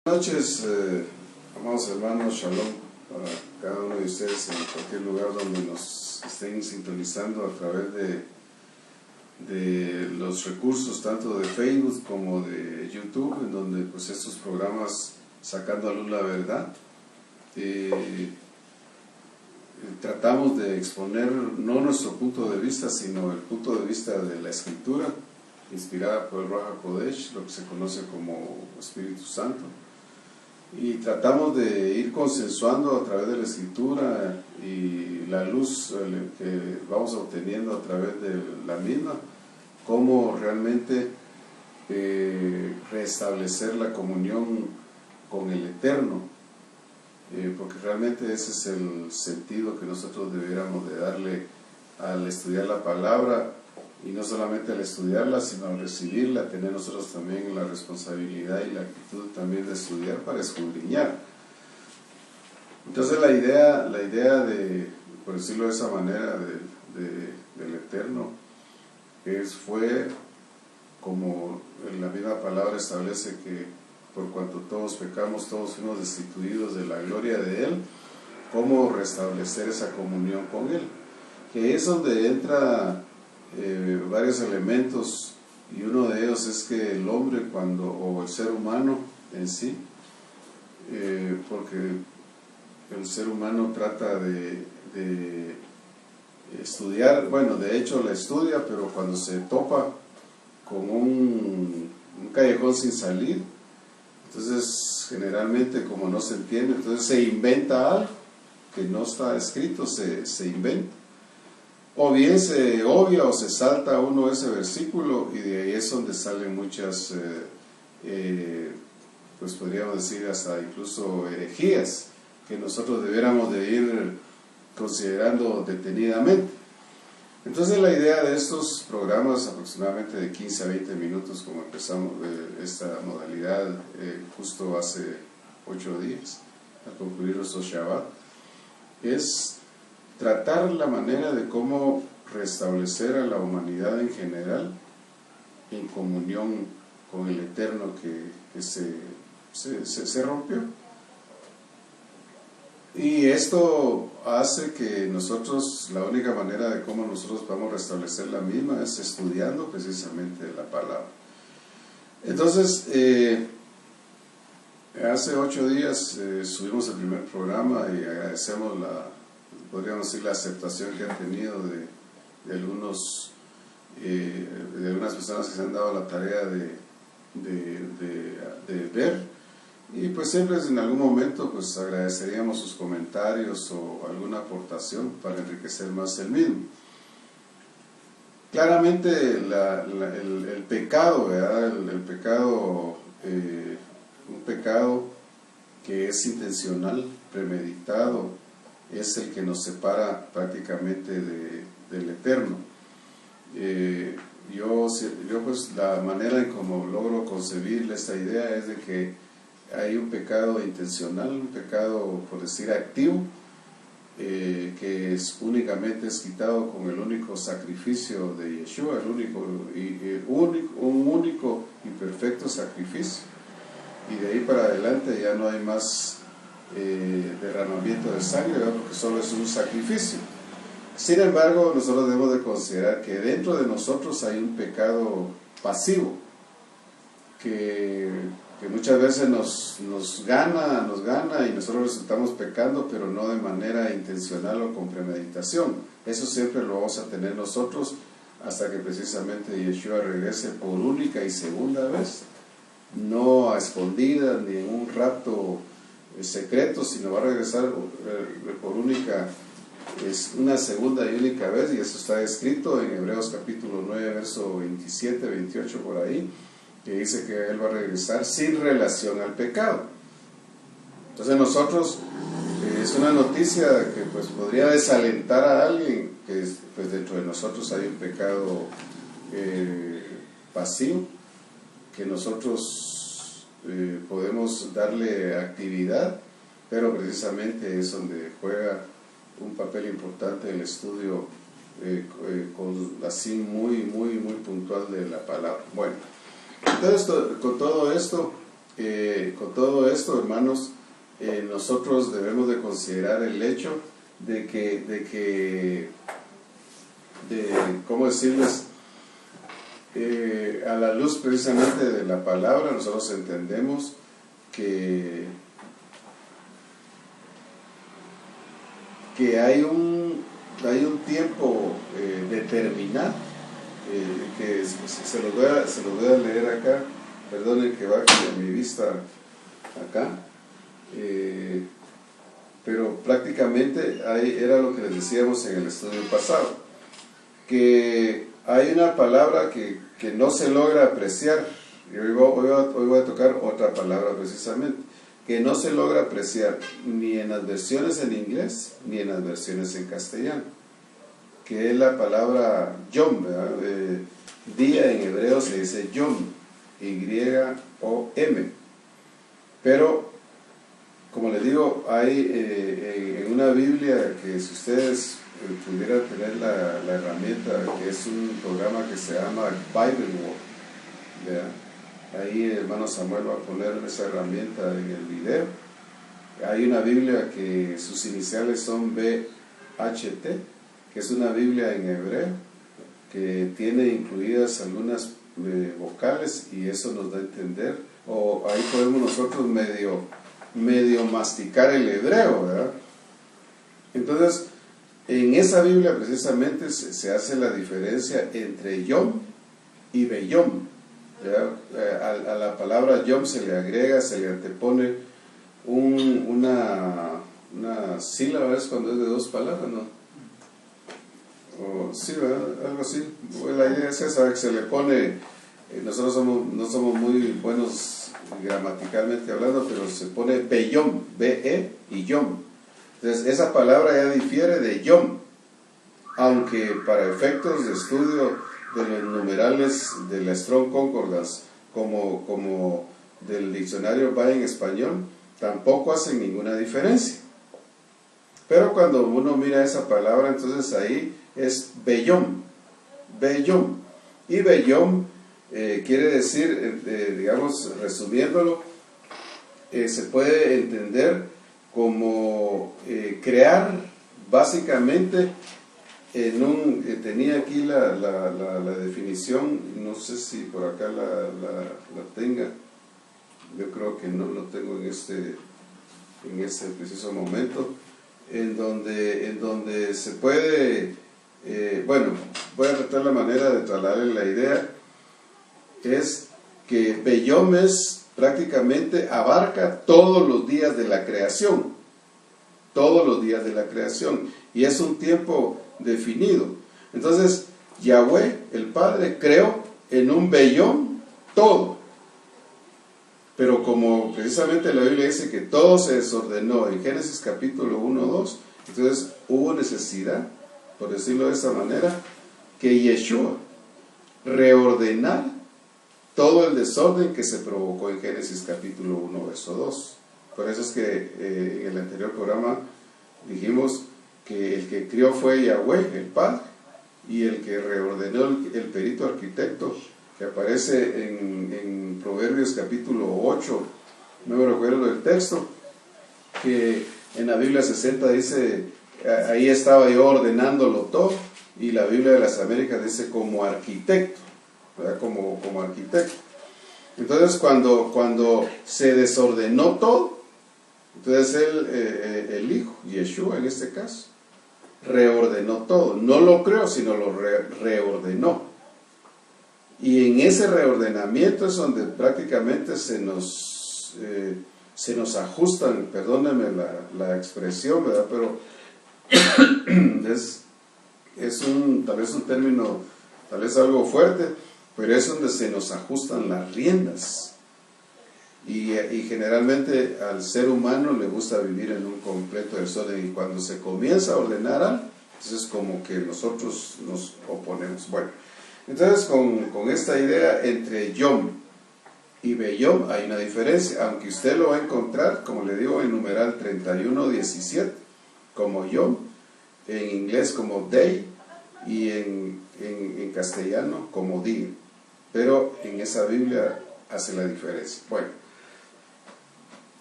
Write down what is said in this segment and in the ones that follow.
Buenas noches, amados hermanos, shalom para cada uno de ustedes en cualquier lugar donde nos estén sintonizando a través de los recursos tanto de Facebook como de YouTube, en donde pues estos programas Sacando a Luz la Verdad tratamos de exponer no nuestro punto de vista, sino el punto de vista de la Escritura inspirada por el Ruach HaKodesh, lo que se conoce como Espíritu Santo, y tratamos de ir consensuando a través de la Escritura y la luz que vamos obteniendo a través de la misma, cómo realmente restablecer la comunión con el Eterno, porque realmente ese es el sentido que nosotros debiéramos de darle al estudiar la palabra, y no solamente al estudiarla, sino al recibirla, tener nosotros también la responsabilidad y la actitud también de estudiar para escudriñar. Entonces la idea de, por decirlo de esa manera, del Eterno, fue, como la misma palabra establece, que por cuanto todos pecamos, todos fuimos destituidos de la gloria de Él, cómo restablecer esa comunión con Él, que es donde entra varios elementos, y uno de ellos es que el hombre o el ser humano en sí, porque el ser humano trata de estudiar, bueno, de hecho la estudia, pero cuando se topa con un callejón sin salir, entonces generalmente, como no se entiende, entonces se inventa algo que no está escrito, se inventa. O bien se obvia o se salta uno ese versículo, y de ahí es donde salen muchas, pues podríamos decir hasta incluso herejías, que nosotros debiéramos de ir considerando detenidamente. Entonces la idea de estos programas, aproximadamente de 15 a 20 minutos, como empezamos esta modalidad justo hace 8 días, al concluir nuestro Shabbat, es tratar la manera de cómo restablecer a la humanidad en general en comunión con el Eterno que se rompió. Y esto hace que nosotros, la única manera de cómo nosotros vamos a restablecer la misma es estudiando precisamente la palabra. Entonces, hace 8 días subimos el primer programa y agradecemos podríamos decir, la aceptación que han tenido de algunas personas que se han dado la tarea de ver, y pues siempre en algún momento pues agradeceríamos sus comentarios o alguna aportación para enriquecer más el mismo. Claramente el pecado, ¿verdad? El pecado, un pecado que es intencional, premeditado, es el que nos separa prácticamente del Eterno. Yo pues la manera en como logro concebir esta idea es de que hay un pecado intencional, un pecado, por decir, activo, que únicamente es quitado con el único sacrificio de Yeshua, un único y perfecto sacrificio, y de ahí para adelante ya no hay más derramamiento de sangre, ¿verdad? Porque solo es un sacrificio. Sin embargo, nosotros debemos de considerar que dentro de nosotros hay un pecado pasivo que muchas veces nos gana y nosotros resultamos pecando, pero no de manera intencional o con premeditación. Eso siempre lo vamos a tener nosotros hasta que precisamente Yeshua regrese por única y segunda vez, no a escondidas ni en un rapto secreto, sino va a regresar por una segunda y única vez, y eso está escrito en Hebreos capítulo 9, verso 27, 28 por ahí, que dice que Él va a regresar sin relación al pecado. Entonces nosotros, es una noticia que pues podría desalentar a alguien, que pues dentro de nosotros hay un pecado pasivo, que nosotros podemos darle actividad, pero precisamente es donde juega un papel importante el estudio así muy puntual de la palabra. Bueno, entonces con todo esto con todo esto, hermanos, nosotros debemos de considerar el hecho ¿cómo decirles? A la luz precisamente de la palabra, nosotros entendemos que hay un tiempo determinado, que se los voy a leer acá. Perdonen que baje mi vista acá, pero prácticamente era lo que les decíamos en el estudio pasado, que hay una palabra que no se logra apreciar, y hoy voy a tocar otra palabra precisamente, que no se logra apreciar ni en las versiones en inglés ni en las versiones en castellano, que es la palabra yom, ¿verdad? Día en hebreo se dice yom, Y-O-M, pero como les digo, hay en una Biblia que si ustedes pudieran tener la herramienta, que es un programa que se llama Bible World, ¿verdad? Ahí el hermano Samuel va a poner esa herramienta en el video. Hay una Biblia que sus iniciales son BHT, que es una Biblia en hebreo, que tiene incluidas algunas vocales, y eso nos da a entender, o ahí podemos nosotros medio masticar el hebreo, ¿verdad? Entonces, en esa Biblia precisamente se hace la diferencia entre Yom y Beyom. A la palabra Yom se le agrega, se le antepone una sílaba, es cuando es de dos palabras, ¿no? O, sí, ¿verdad? Algo así. La idea es esa, que se le pone, nosotros no somos muy buenos gramaticalmente hablando, pero se pone Beyom, B-E y Yom. Entonces esa palabra ya difiere de Yom, aunque para efectos de estudio de los numerales de la Strong Concordance, como del diccionario va en español, tampoco hacen ninguna diferencia. Pero cuando uno mira esa palabra, entonces ahí es Beyom, Beyom. Y Beyom quiere decir, digamos, resumiéndolo, se puede entender como crear básicamente tenía aquí la definición, no sé si por acá la tenga, yo creo que no lo tengo en este preciso momento, en donde se puede, bueno, voy a tratar la manera de trasladarle la idea, es que Beyom prácticamente abarca todos los días de la creación, y es un tiempo definido. Entonces Yahweh, el Padre, creó en un Beyom todo, pero como precisamente la Biblia dice que todo se desordenó en Génesis capítulo 1, 2, entonces hubo necesidad, por decirlo de esa manera, que Yeshua reordenara todo el desorden que se provocó en Génesis capítulo 1, verso 2. Por eso es que en el anterior programa dijimos que el que crió fue Yahweh, el Padre, y el que reordenó el perito arquitecto, que aparece en Proverbios capítulo 8, no me recuerdo el texto, que en la Biblia 60 dice, ahí estaba yo ordenándolo todo, y la Biblia de las Américas dice como arquitecto, ¿verdad? Como arquitecto. Entonces cuando se desordenó todo, entonces el Hijo, Yeshua en este caso, reordenó todo, no lo creó, sino lo reordenó. Y en ese reordenamiento es donde prácticamente se nos ajustan, perdónenme la expresión, ¿verdad? Pero es tal vez un término, tal vez algo fuerte, pero es donde se nos ajustan las riendas. Y generalmente al ser humano le gusta vivir en un completo desorden, y cuando se comienza a ordenar algo, entonces como que nosotros nos oponemos. Bueno, entonces con esta idea entre Yom y Beyom hay una diferencia, aunque usted lo va a encontrar, como le digo, en numeral 31:17 como Yom, en inglés como Day, y en castellano como día, pero en esa Biblia hace la diferencia. Bueno,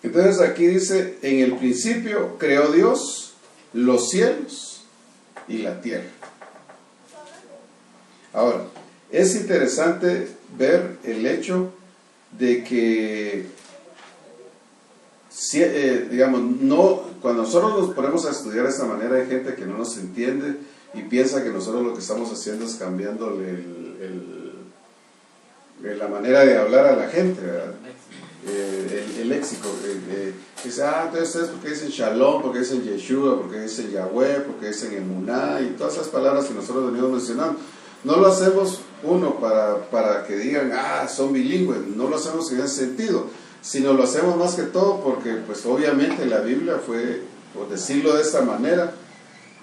Entonces aquí dice, en el principio creó Dios los cielos y la tierra. Ahora, es interesante ver el hecho de que, digamos, cuando nosotros nos ponemos a estudiar de esta manera, hay gente que no nos entiende y piensa que nosotros lo que estamos haciendo es cambiándole la manera de hablar a la gente, ¿verdad? El léxico, dice, entonces ustedes porque dicen Shalom, porque dicen Yeshua, porque dicen Yahweh, porque dicen Emuná y todas esas palabras que nosotros venimos mencionando. No lo hacemos, para que digan, son bilingües, no lo hacemos en ese sentido, sino lo hacemos más que todo porque, pues obviamente la Biblia fue, por decirlo de esta manera,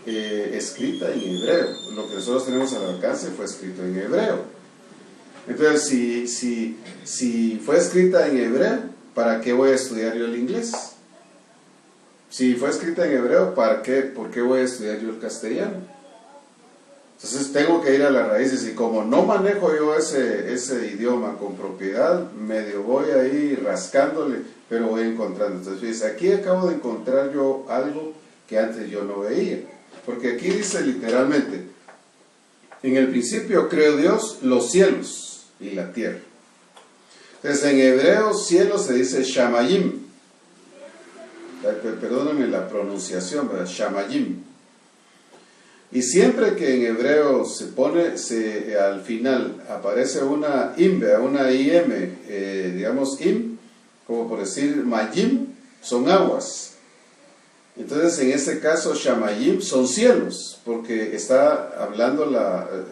escrita en hebreo. Lo que nosotros tenemos al alcance fue escrito en hebreo. Entonces, si fue escrita en hebreo, ¿para qué voy a estudiar yo el inglés? Si fue escrita en hebreo, ¿por qué voy a estudiar yo el castellano? Entonces tengo que ir a las raíces, y como no manejo yo ese idioma con propiedad, medio voy ahí rascándole, pero voy encontrando. Entonces fíjense, aquí acabo de encontrar yo algo que antes yo no veía, porque aquí dice literalmente, en el principio creó Dios los cielos y la tierra. Entonces en hebreo cielo se dice shamayim, perdónenme la pronunciación, ¿verdad? Shamayim. Y siempre que en hebreo se pone, al final aparece una imbe, una im, digamos im, como por decir mayim, son aguas. Entonces en este caso shamayim son cielos, porque está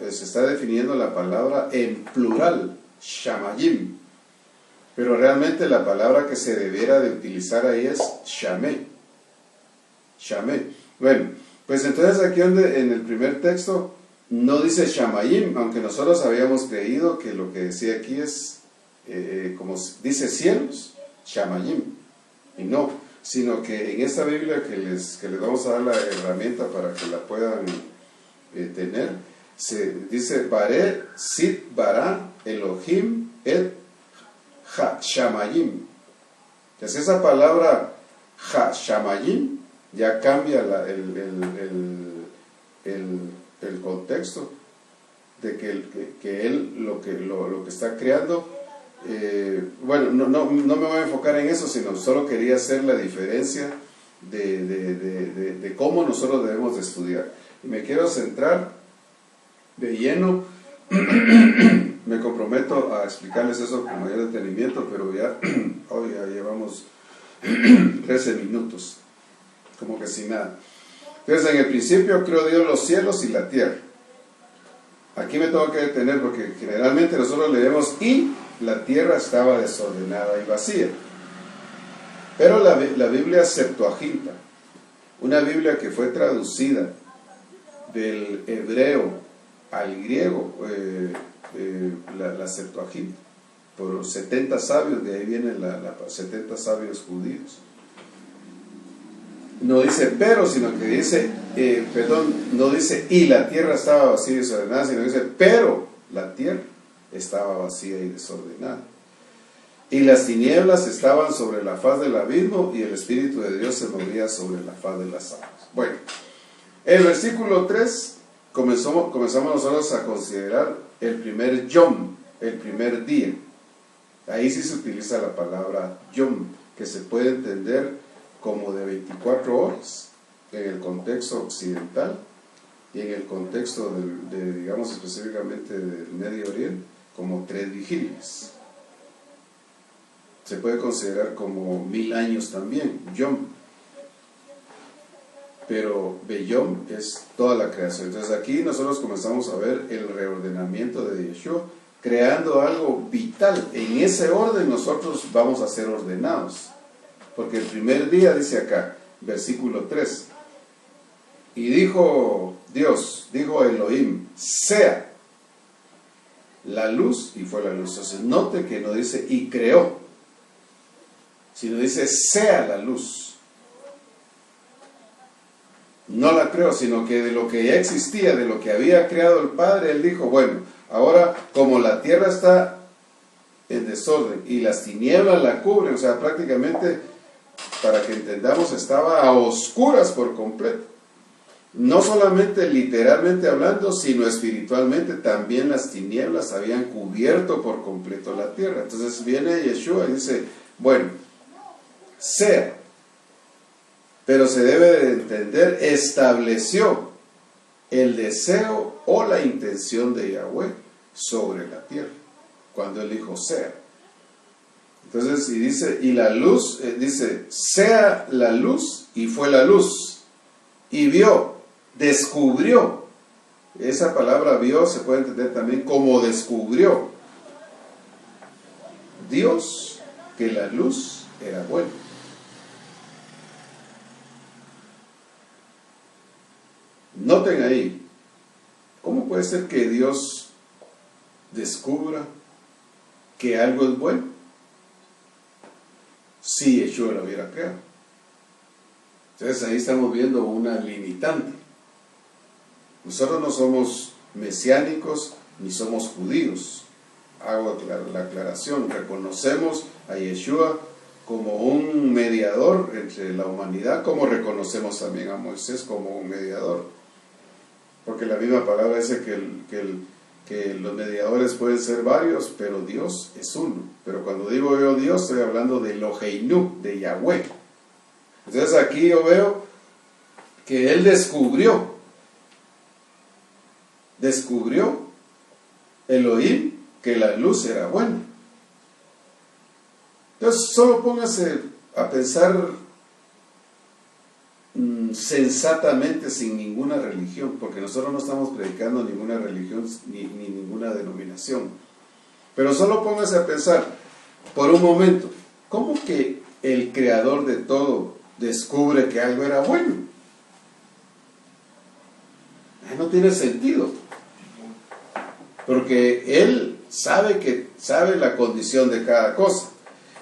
se está definiendo la palabra en plural, shamayim. Pero realmente la palabra que se debiera de utilizar ahí es shamé. Shamé. Bueno, pues entonces aquí en el primer texto no dice shamayim, aunque nosotros habíamos creído que lo que decía aquí es, como dice cielos, shamayim. Y no, sino que en esta Biblia que les vamos a dar la herramienta para que la puedan tener, se dice Baré, Sit, Bará, Elohim, Et, Ha, Shamayim. Entonces esa palabra Ha, Shamayim ya cambia el contexto de que él lo que está creando. Bueno, no me voy a enfocar en eso, sino solo quería hacer la diferencia de cómo nosotros debemos de estudiar. Y me quiero centrar de lleno, me comprometo a explicarles eso con mayor detenimiento, pero ya llevamos 13 minutos, como que sin nada. Entonces, en el principio creó Dios los cielos y la tierra. Aquí me tengo que detener porque generalmente nosotros leemos y la tierra estaba desordenada y vacía. Pero la Biblia Septuaginta, una Biblia que fue traducida del hebreo al griego, la Septuaginta, por 70 sabios, de ahí vienen 70 sabios judíos. No dice pero, sino que dice, no dice y la tierra estaba vacía y desordenada, sino dice pero la tierra estaba vacía y desordenada. Y las tinieblas estaban sobre la faz del abismo y el Espíritu de Dios se movía sobre la faz de las aguas. Bueno, el versículo 3 comenzamos nosotros a considerar el primer yom, el primer día. Ahí sí se utiliza la palabra yom, que se puede entender como de 24 horas en el contexto occidental y en el contexto digamos específicamente del Medio Oriente, como 3 vigilias. Se puede considerar como 1000 años también, yom. Pero Beyom es toda la creación. Entonces aquí nosotros comenzamos a ver el reordenamiento de Yeshua, creando algo vital. En ese orden nosotros vamos a ser ordenados. Porque el primer día dice acá, versículo 3, y dijo Dios, dijo Elohim, sea la luz, y fue la luz. Entonces note que no dice y creó, sino dice sea la luz. No la creó, sino que de lo que ya existía, de lo que había creado el Padre, Él dijo, bueno, ahora como la tierra está en desorden y las tinieblas la cubren, o sea, prácticamente para que entendamos, estaba a oscuras por completo. No solamente literalmente hablando, sino espiritualmente, también las tinieblas habían cubierto por completo la tierra. Entonces viene Yeshua y dice, bueno, sea, pero se debe de entender, estableció el deseo o la intención de Yahweh sobre la tierra, cuando él dijo sea. Entonces, y dice, y la luz, dice, sea la luz, y fue la luz, y vio, descubrió. Esa palabra vio se puede entender también como descubrió Dios que la luz era buena. Noten ahí, ¿cómo puede ser que Dios descubra que algo es bueno si Yeshua lo hubiera creado? Entonces ahí estamos viendo una limitante. Nosotros no somos mesiánicos ni somos judíos. Hago la aclaración, reconocemos a Yeshua como un mediador entre la humanidad, como reconocemos también a Moisés como un mediador. Porque la misma palabra dice que los mediadores pueden ser varios, pero Dios es uno. Pero cuando digo yo Dios, estoy hablando de Eloheinu, de Yahweh. Entonces aquí yo veo que él descubrió Elohim que la luz era buena. Entonces solo póngase a pensar sensatamente, sin ninguna religión, porque nosotros no estamos predicando ninguna religión ni ninguna denominación, pero solo póngase a pensar por un momento, ¿cómo que el creador de todo descubre que algo era bueno? No tiene sentido, porque él sabe la condición de cada cosa.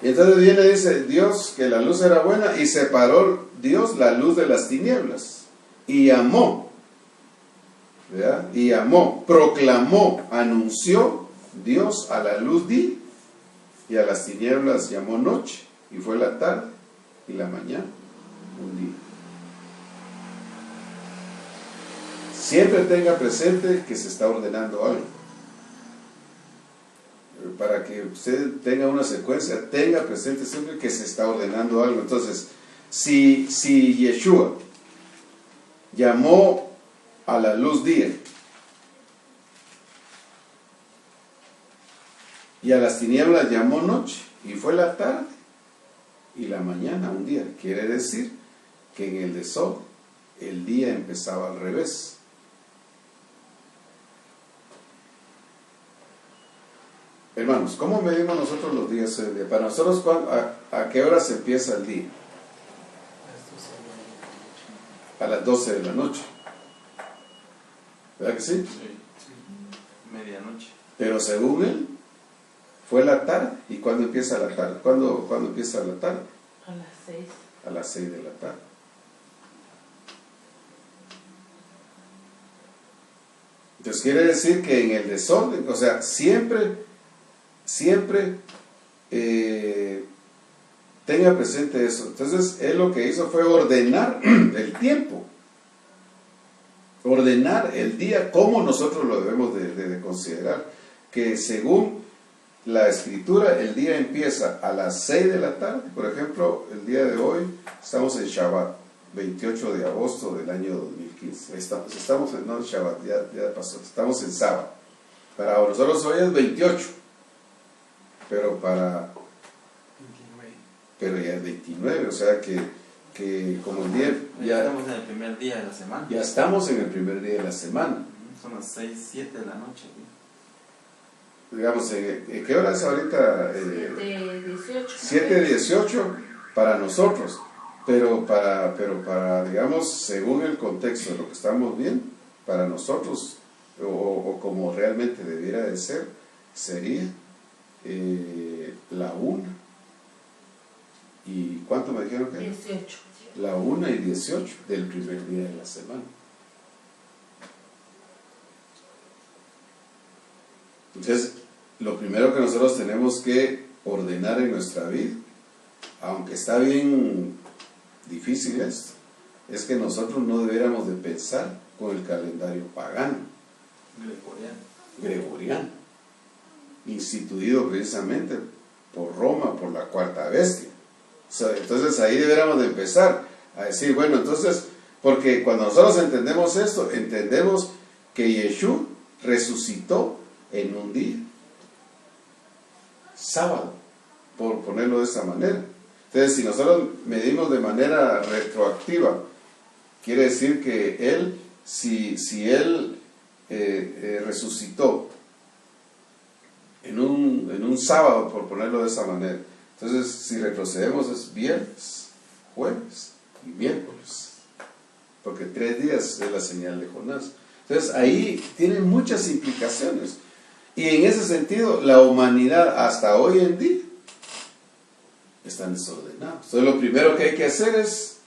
Y entonces viene y dice Dios que la luz era buena, y separó Dios la luz de las tinieblas y llamó, ¿verdad? Y llamó, proclamó, anunció Dios a la luz día, y a las tinieblas llamó noche, y fue la tarde y la mañana un día. Siempre tenga presente que se está ordenando algo. Para que usted tenga una secuencia, tenga presente siempre que se está ordenando algo. Entonces, si Yeshua llamó a la luz día y a las tinieblas llamó noche, y fue la tarde y la mañana un día, quiere decir que en el desorden el día empezaba al revés. Hermanos, ¿cómo medimos nosotros los días del día? Para nosotros, ¿a qué hora se empieza el día? A las 12 de la noche. ¿Verdad que sí? Sí. Medianoche. Pero según él, fue la tarde. ¿Y cuándo empieza la tarde? ¿Cuándo empieza la tarde? A las 6. A las 6 de la tarde. Entonces quiere decir que en el desorden, o sea, siempre tenga presente eso. Entonces él lo que hizo fue ordenar el tiempo, ordenar el día como nosotros lo debemos de considerar, que según la escritura el día empieza a las 6 de la tarde. Por ejemplo, el día de hoy estamos en Shabbat, 28 de agosto del año 2015. Estamos en Shabbat, ya pasó, estamos en sábado. Para nosotros hoy es 28. Pero ya es 29, o sea que como el día... Ya estamos en el primer día de la semana. Ya estamos en el primer día de la semana. Son las 6, 7 de la noche. Digamos, ¿en qué hora es ahorita? 7:18. 7:18 para nosotros, pero para, digamos, según el contexto de lo que estamos viendo, para nosotros, o como realmente debiera de ser, sería la 1 y ¿cuánto me dijeron que? 18. La 1:18 del primer día de la semana. Entonces, lo primero que nosotros tenemos que ordenar en nuestra vida, aunque está bien difícil esto, es que nosotros no debiéramos de pensar con el calendario pagano, gregoriano, instituido precisamente por Roma, por la cuarta bestia. O sea, entonces ahí deberíamos de empezar a decir, bueno, entonces, porque cuando nosotros entendemos esto, entendemos que Yeshua resucitó en un día, sábado, por ponerlo de esa manera. Entonces, si nosotros medimos de manera retroactiva, quiere decir que Él, si Él resucitó en un sábado, por ponerlo de esa manera, entonces si retrocedemos es viernes, jueves y miércoles, porque 3 días es la señal de Jonás. Entonces ahí tiene muchas implicaciones, y en ese sentido la humanidad hasta hoy en día está desordenada. Entonces lo primero que hay que hacer es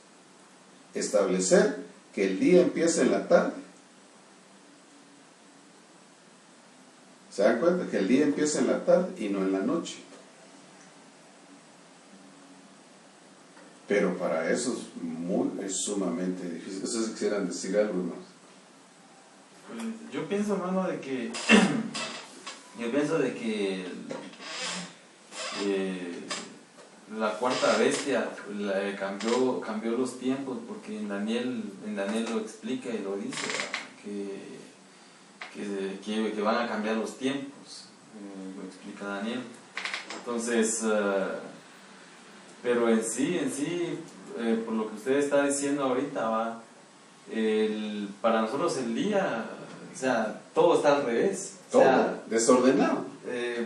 establecer que el día empieza en la tarde. ¿Se dan cuenta? Que el día empieza en la tarde y no en la noche. Pero para eso es sumamente difícil. ¿Ustedes quisieran decir algo más? Pues yo pienso, hermano, de que la cuarta bestia cambió los tiempos, porque en Daniel lo explica y lo dice, que van a cambiar los tiempos, lo explica Daniel. Entonces, pero en sí, por lo que usted está diciendo ahorita, para nosotros el día, o sea, todo está al revés. Todo, o sea, desordenado.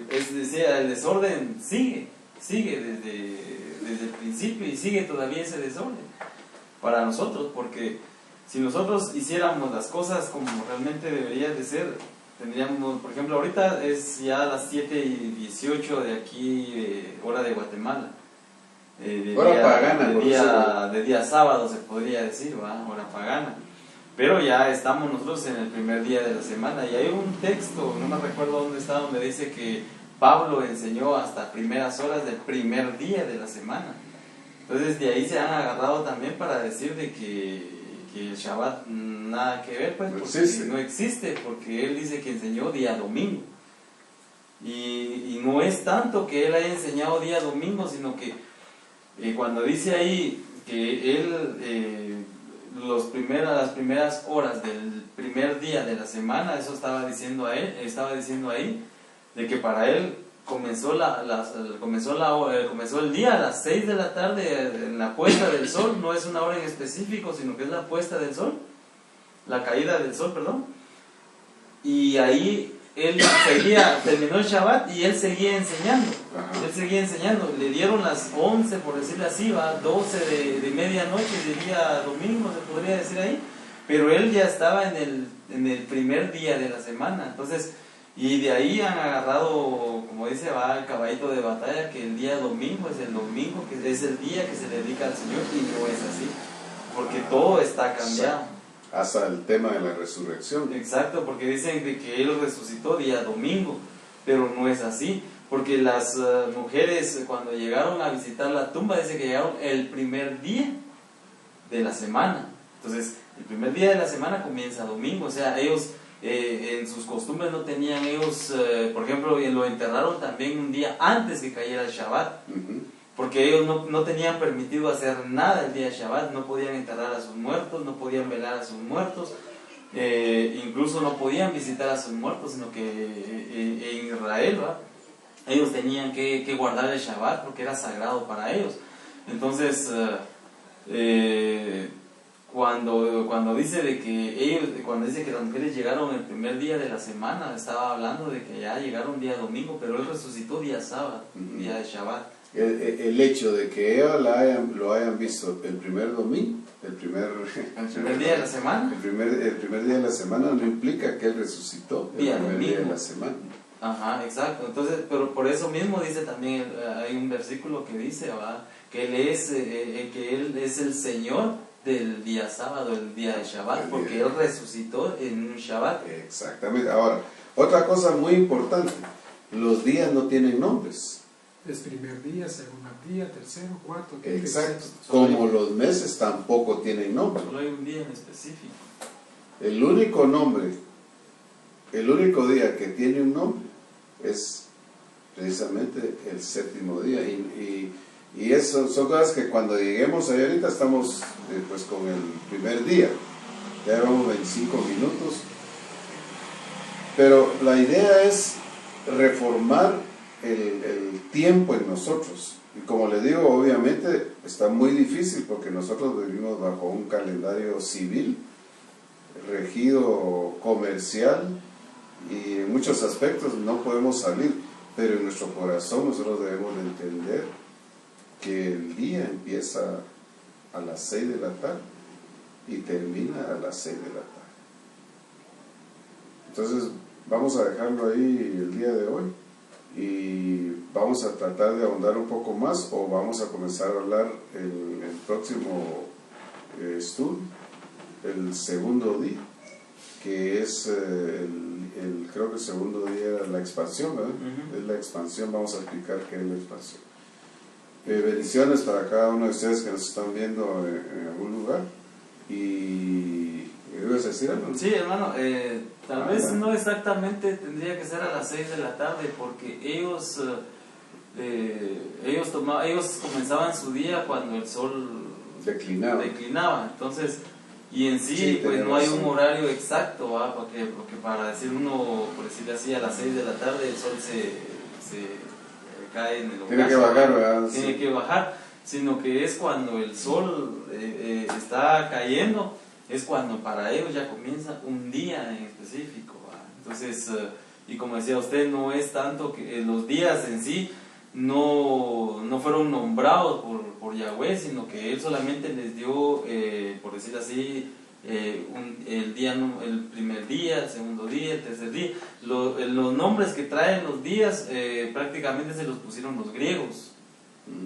Es decir, el desorden sigue desde el principio, y sigue todavía ese desorden para nosotros, porque si nosotros hiciéramos las cosas como realmente deberían de ser, tendríamos, por ejemplo, ahorita es ya las 7:18 de aquí, hora de Guatemala. Hora pagana, de día sábado se podría decir, ¿va? Hora pagana. Pero ya estamos nosotros en el primer día de la semana, y hay un texto, no me recuerdo dónde está, donde dice que Pablo enseñó hasta primeras horas del primer día de la semana. Entonces de ahí se han agarrado también para decir de que el Shabbat nada que ver, pues, porque no existe, porque él dice que enseñó día domingo. Y no es tanto que él haya enseñado día domingo, sino que cuando dice ahí que él, las primeras horas del primer día de la semana, eso estaba diciendo ahí, de que para él comenzó el día a las 6 de la tarde, en la puesta del sol. No es una hora en específico, sino que es la puesta del sol, la caída del sol, perdón. Y ahí él terminó el Shabbat y él seguía enseñando. Ajá. Él seguía enseñando. Le dieron las 11, por decirlo así, 12 de medianoche, de día domingo, se podría decir ahí. Pero él ya estaba en el primer día de la semana. Entonces, y de ahí han agarrado, como dice, el caballito de batalla, que el día domingo es el domingo, que es el día que se le dedica al Señor, y no es así, porque todo está cambiado. Hasta el tema de la resurrección. Exacto, porque dicen de que Él resucitó día domingo, pero no es así, porque las mujeres cuando llegaron a visitar la tumba, dice que llegaron el primer día de la semana. Entonces, el primer día de la semana comienza domingo, o sea, ellos en sus costumbres no tenían ellos, por ejemplo, lo enterraron también un día antes que cayera el Shabbat. Porque ellos no tenían permitido hacer nada el día de Shabbat, no podían enterrar a sus muertos, no podían velar a sus muertos, incluso no podían visitar a sus muertos, sino que en Israel, ellos tenían que guardar el Shabbat porque era sagrado para ellos. Entonces, cuando dice que las mujeres llegaron el primer día de la semana, estaba hablando de que ya llegaron día domingo, pero Él resucitó día sábado, día de Shabbat. El hecho de que ellos lo hayan visto el primer domingo, el primer día de la semana, el primer día de la semana, no implica que Él resucitó el primer día de la semana. Ajá, exacto. Entonces, pero por eso mismo dice también, hay un versículo que dice, que Él es el Señor del día sábado, el día de Shabbat, porque Él resucitó en un Shabbat. Exactamente. Ahora, otra cosa muy importante, los días no tienen nombres. Es primer día, segundo día, tercero, cuarto, quinto, Exacto. sexto. Como los meses tampoco tienen nombre. Solo hay un día en específico. El único nombre, el único día que tiene un nombre es precisamente el séptimo día. Y eso son cosas que cuando lleguemos ahí ahorita estamos pues con el primer día. Ya llevamos 25 minutos. Pero la idea es reformar el tiempo en nosotros. Y como le digo, obviamente está muy difícil porque nosotros vivimos bajo un calendario civil, regido comercial, y en muchos aspectos no podemos salir, pero en nuestro corazón nosotros debemos de entender que el día empieza a las 6 de la tarde y termina a las 6 de la tarde. Entonces vamos a dejarlo ahí el día de hoy y vamos a tratar de ahondar un poco más, o vamos a comenzar a hablar el próximo estudio, el segundo día, que es creo que el segundo día era la expansión, ¿verdad? Es la expansión. Vamos a explicar qué es la expansión. Bendiciones para cada uno de ustedes que nos están viendo en algún lugar. Y ¿ibas a decir algo? Sí, hermano, tal vez no exactamente tendría que ser a las 6 de la tarde, porque ellos comenzaban su día cuando el sol declinaba. Entonces, y en sí pues no hay un horario exacto, ¿va? Porque para decir uno, por decirlo así, a las 6 de la tarde el sol se cae en el ocaso. Tiene que bajar, ¿verdad? Tiene que bajar, sino que es cuando el sol está cayendo, es cuando para ellos ya comienza un día en específico, ¿va? Entonces, y como decía usted, no es tanto que los días en sí no fueron nombrados por Yahweh, sino que Él solamente les dio, por decirlo así, el primer día, el segundo día, el tercer día. Los nombres que traen los días prácticamente se los pusieron los griegos,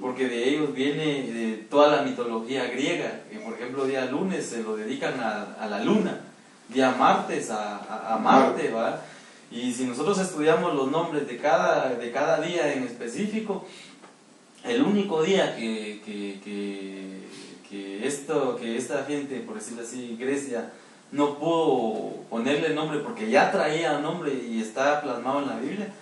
porque de ellos viene toda la mitología griega. Por ejemplo, día lunes se lo dedican a la luna, día martes a Marte, ¿va? Y si nosotros estudiamos los nombres de cada día en específico, el único día que esta gente, por decirlo así, Grecia, no pudo ponerle nombre porque ya traía nombre y está plasmado en la Biblia,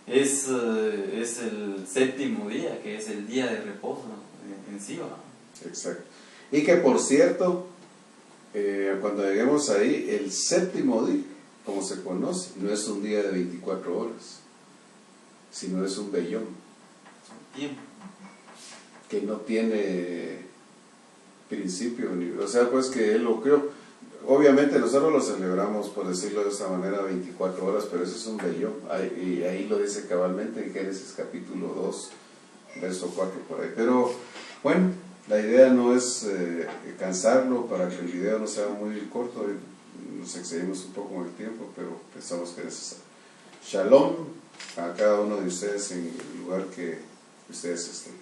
es el séptimo día, que es el día de reposo en sí, ¿va? Exacto. Y que por cierto, cuando lleguemos ahí, el séptimo día, como se conoce, no es un día de 24 horas, sino es un vellón. Tiempo. Que no tiene principio, o sea, pues que Él lo creó. Obviamente nosotros lo celebramos, por decirlo de esta manera, 24 horas, pero eso es un vellón. Y ahí lo dice cabalmente en Génesis capítulo 2, verso 4 por ahí. Pero bueno, la idea no es cansarlo para que el video no sea muy corto. Nos excedimos un poco en el tiempo, pero pensamos que es necesario. Shalom a cada uno de ustedes en el lugar que ustedes estén.